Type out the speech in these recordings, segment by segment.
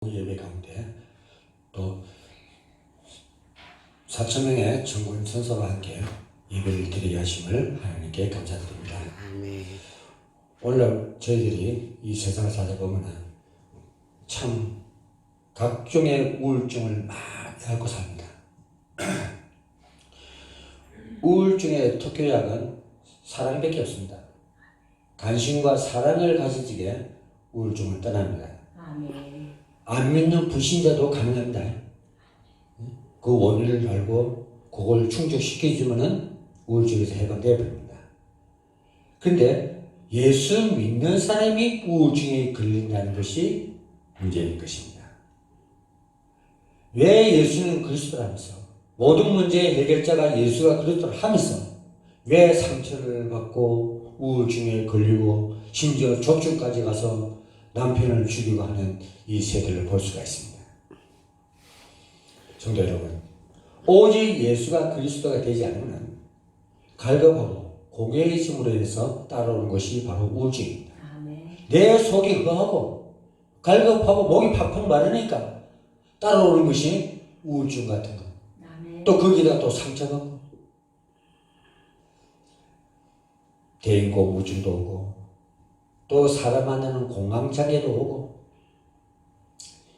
예배 가운데 또 4,000명의 전군 선서와 함께 예배를 드리게 하심을 하나님께 감사드립니다. 아멘. 오늘 저희들이 이 세상을 살아보면 참 각종의 우울증을 많이 앓고 삽니다. 우울증의 특효약은 사랑밖에 없습니다. 관심과 사랑을 가지게 우울증을 떠납니다. 아멘. 안 믿는 불신자도 가능합니다. 그 원인을 알고 그걸 충족시켜주면은 우울증에서 해방되어 버립니다. 그런데 예수 믿는 사람이 우울증에 걸린다는 것이 문제인 것입니다. 왜 예수는 그리스도라면서 모든 문제의 해결자가 예수가 그리스도를 하면서 왜 상처를 받고 우울증에 걸리고 심지어 족주까지 가서 남편을 죽이고 하는 이 세대를 볼 수가 있습니다. 성도 여러분, 오직 예수가 그리스도가 되지 않으면 갈급하고 공허해짐으로 인해서 따라오는 것이 바로 우울증입니다. 아멘. 내 속이 허하고 갈급하고 목이 팍팍 마르니까 따라오는 것이 우울증 같은 거. 아멘. 또 거기다 또 상처받고 대인고 우울증도 오고 또 사람 만나는 공황장애도 오고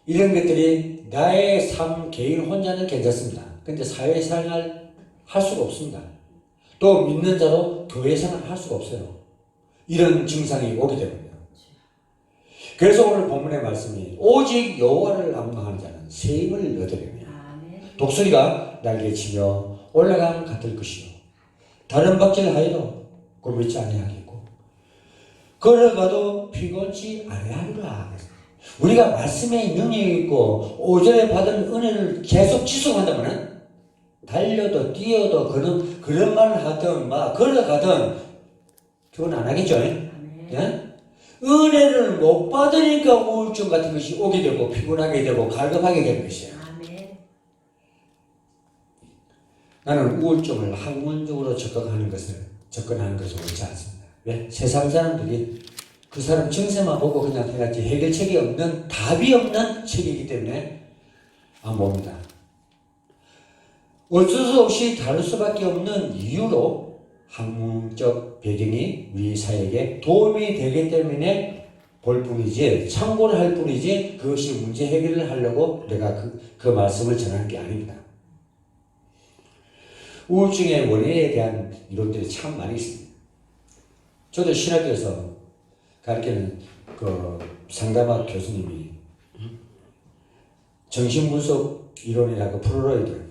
이런 것들이 나의 삶 개인 혼자는 괜찮습니다. 근데 사회생활 할 수가 없습니다. 또 믿는 자로 교회생활 할 수가 없어요. 이런 증상이 오게 됩니다. 그래서 오늘 본문의 말씀이 오직 여호와를 악망하는 자는 새 힘을 얻으려며 독수리가 날개치며 올라감 같을 것이요 다른 박질하여도 굴복지 아니하겠고 걸어가도 피곤치 아니하리라. 우리가 말씀에 능력이 있고 오전에 받은 은혜를 계속 지속한다면 달려도 뛰어도 그런 말을 하든 막 걸어가든 그건 안 하겠죠. 예? 은혜를 못 받으니까 우울증 같은 것이 오게 되고 피곤하게 되고 갈급하게 되는 것이에요. 아멘. 나는 우울증을 학문적으로 접근하는 것을 옳지 않습니다. 왜? 세상 사람들이 그 사람 증세만 보고 그냥 해야지 해결책이 없는 답이 없는 책이기 때문에 안 봅니다. 어쩔 수 없이 다룰 수밖에 없는 이유로 학문적 배경이 우리 사회에 도움이 되기 때문에 볼 뿐이지 참고를 할 뿐이지 그것이 문제 해결을 하려고 내가 그 말씀을 전하는 게 아닙니다. 우울증의 원인에 대한 이론들이 참 많이 있습니다. 저도 신학교에서 가르치는 그 상담학 교수님이 정신분석 이론이라고 프로이드,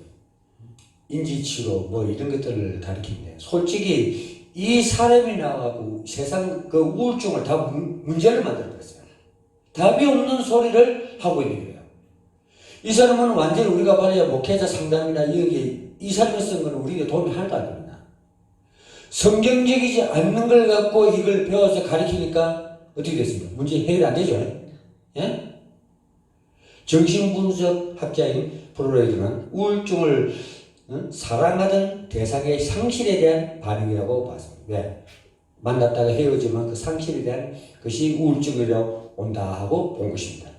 인지치료 뭐 이런 것들을 가르치는데 솔직히 이 사람이 나와가지고 세상 그 우울증을 다 문제를 만들어버렸어요. 답이 없는 소리를 하고 있는 거예요. 이 사람은 완전히 우리가 봐야 목회자 상담이나 이 사람이 쓴 건 우리에게 도움이 하나도 안 됩니다. 성경적이지 않는 걸 갖고 이걸 배워서 가르치니까 어떻게 됐습니까? 문제 해결 안 되죠? 예? 정신분석 학자인 프로이드는 우울증을 사랑하던 대상의 상실에 대한 반응이라고 봤습니다. 왜? 만났다가 헤어지면 그 상실에 대한 것이 우울증이라고 온다 하고 본 것입니다.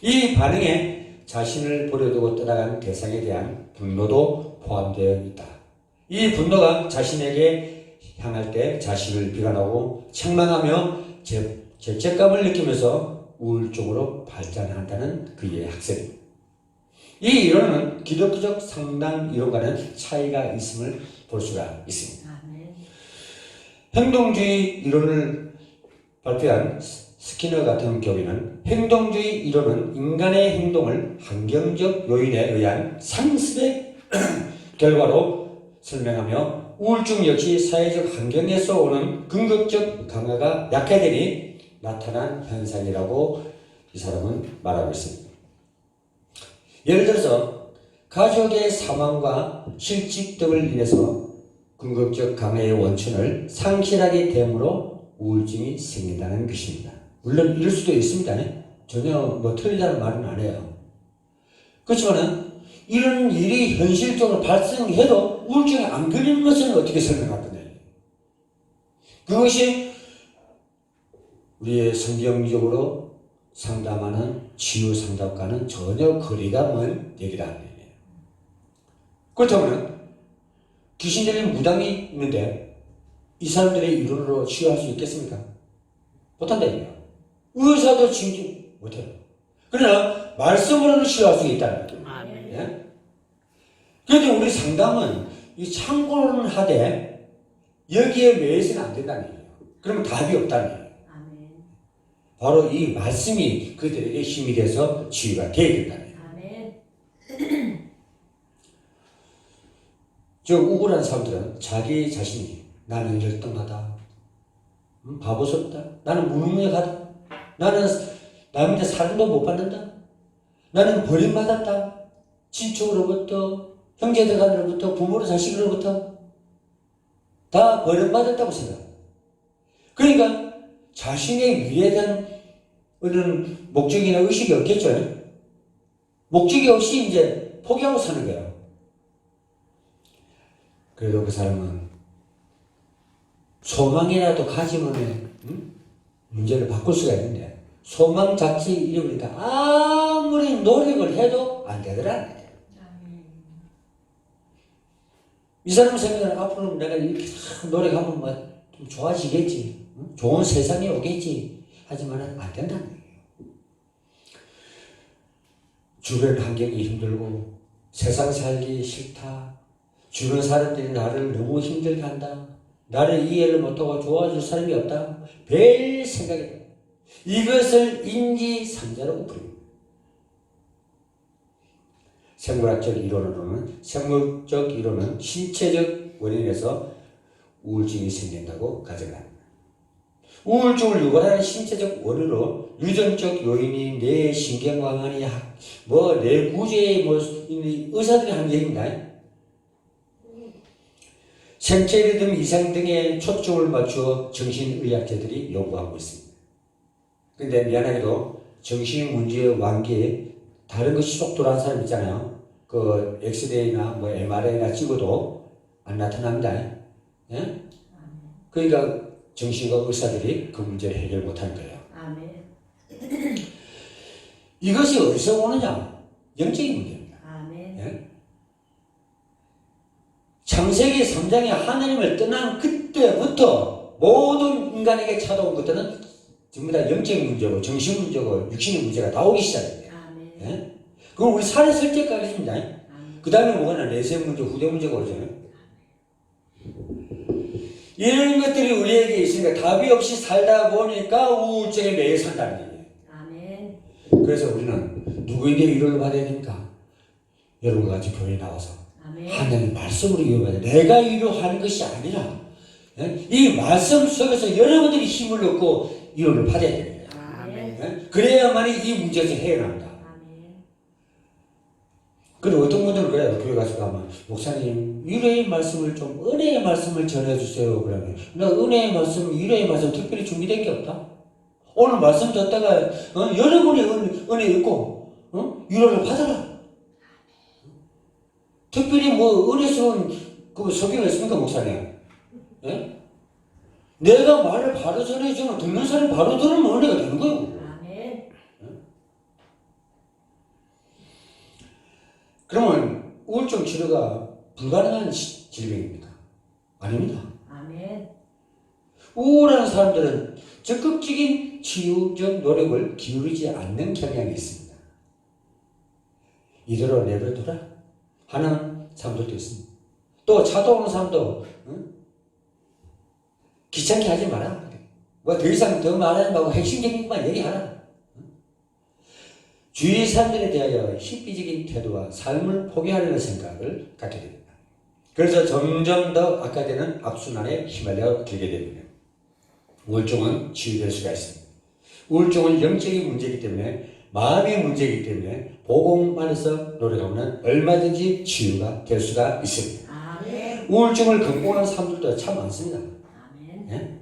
이 반응에 자신을 버려두고 떠나간 대상에 대한 분노도 포함되어 있다. 이 분노가 자신에게 향할 때 자신을 비관하고 책망하며 죄책감을 느끼면서 우울증으로 발전한다는 그의 학설입니다. 이 이론은 기독교적 상당 이론과는 차이가 있음을 볼 수가 있습니다. 아멘. 행동주의 이론을 발표한 스키너 같은 경우에는 행동주의 이론은 인간의 행동을 환경적 요인에 의한 상습의 결과로 설명하며 우울증 역시 사회적 환경에서 오는 긍정적 강화가 약화되니 나타난 현상이라고 이 사람은 말하고 있습니다. 예를 들어서 가족의 사망과 실직 등을 인해서 긍정적 강화의 원천을 상실하게 됨으로 우울증이 생긴다는 것입니다. 물론 이럴 수도 있습니다. 전혀 뭐 틀리다는 말은 안 해요. 그렇지만은 이런 일이 현실적으로 발생해도 우울증이 안 걸리는 것은 어떻게 설명할 거냐. 그것이 우리의 성경적으로 상담하는 치유 상담과는 전혀 거리가 먼 얘기라는 얘기예요. 그렇다면 귀신 들린 무당이 있는데 이 사람들의 이론으로 치유할 수 있겠습니까? 못한다 얘기예요. 의사도 치유 못해요. 그러나 말씀으로는 치유할 수 있다는 거예요. 예? 그런데 우리 상담은 이 참고는 하되 여기에 매여서는 안 된다는 얘기예요. 그러면 답이 없다는 얘기예요. 바로 이 말씀이 그들에게 힘이 돼서 치유가 되어야 된다는 얘기예요. 저 우울한 사람들은 자기 자신이 나는 열등하다, 바보스럽다, 나는 무능력하다, 나는 남한테 사랑도 못 받는다, 나는 버림받았다, 친척으로부터, 형제들간으로부터, 부모로 자식으로부터 다 버림받았다고 생각합니다. 그러니까 자신의 미래에 대한 어떤 목적이나 의식이 없겠죠. 목적이 없이 이제 포기하고 사는 거예요. 그래도 그 사람은 소망이라도 가지면 문제를 바꿀 수가 있는데 소망 자체 잃어버리니까 아무리 노력을 해도 안 되더라. 이 사람 생각은 앞으로 내가 이렇게 노력하면 뭐 좀 좋아지겠지, 좋은 세상이 오겠지 하지만 안 된다는 거예요. 주변 환경이 힘들고 세상 살기 싫다, 주변 사람들이 나를 너무 힘들게 한다, 나를 이해를 못하고 좋아줄 사람이 없다, 별 생각이 들어요. 이것을 인지상자로 부릅니다. 생물학적 이론은 신체적 원인에서 우울증이 생긴다고 가정합니다. 우울증을 유발하는 신체적 원인으로 유전적 요인이 뇌 신경광안이 뇌 구조의 의사들이 하는 얘기입니다. 생체 리듬 이상 등에 초점을 맞추어 정신의학자들이 연구하고 있습니다. 그런데 미안하게도 정신문제의 완기에 다른 것이 쏙 들어간 사람 있잖아요. 그 엑스레이나 MRI나 찍어도 안 나타납니다. 예? 그러니까 정신과 의사들이 그 문제를 해결 못하는 거예요. 아멘. 이것이 어디서 오느냐? 영적인 문제입니다. 아멘. 예? 창세기 3장에 하나님을 떠난 그때부터 모든 인간에게 찾아온 것들은 전부 다 영적인 문제고 정신 문제고 육신의 문제가 나오기 시작해요. 예? 그럼 우리 살았을 때까지입니다. 그 다음에 뭐가 나 내세 문제, 후대 문제가 오잖아요. 이런 것들이 우리에게 있으니까 답이 없이 살다 보니까 우울증에 매여 산다는 얘기예요. 아멘. 그래서 우리는 누구에게 위로를 받아야 됩니까? 여러분과 같이 교회에 나와서 아멘. 하나님 말씀으로 위로받아야 돼. 내가 위로하는 것이 아니라 이 말씀 속에서 여러분들이 힘을 얻고 위로를 받아야 됩니다. 아멘. 그래야만이 이 문제에서 헤어납니다. 그리고 어떤 분들은 그래요. 교회 가서 가면 목사님 위로의 말씀을 좀 은혜의 말씀을 전해주세요. 그러면 나 은혜의 말씀, 위로의 말씀 특별히 준비된 게 없다. 오늘 말씀 듣다가 여러분의 은혜 있고 위로를 받아라. 특별히 은혜스러운 그 소개가 있습니까, 목사님? 예? 내가 말을 바로 전해주면 듣는 사람이 바로 들으면 은혜가 되는 거예요. 그러면 우울증 치료가 불가능한 질병입니까? 아닙니다. 아멘. 우울한 사람들은 적극적인 치유적 노력을 기울이지 않는 경향이 있습니다. 이대로 내버려두라 하는 사람들도 있습니다. 또 차도 오는 사람도 귀찮게 하지 마라. 더 이상 더 말하지 말고 핵심적인 것만 얘기하라. 주위 사람들에 대하여 희비적인 태도와 삶을 포기하려는 생각을 갖게 됩니다. 그래서 점점 더 악화되는 악순환에 휘말려 들게 됩니다. 우울증은 치유될 수가 있습니다. 우울증은 영적인 문제이기 때문에 마음의 문제이기 때문에 복음만에서 노력하면 얼마든지 치유가 될 수가 있습니다. 아멘. 우울증을 극복하는 사람들도 참 많습니다. 아멘. 예?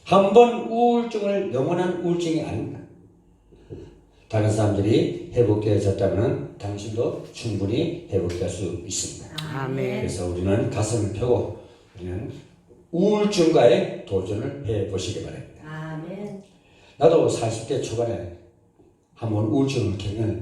한번 우울증을 영원한 우울증이 아닙니다. 다른 사람들이 회복되어졌다면 당신도 충분히 회복될 수 있습니다. 아멘. 그래서 우리는 가슴을 펴고 우리는 우울증과의 도전을 해보시기 바랍니다. 아멘. 나도 40대 초반에 한번 우울증을 경험해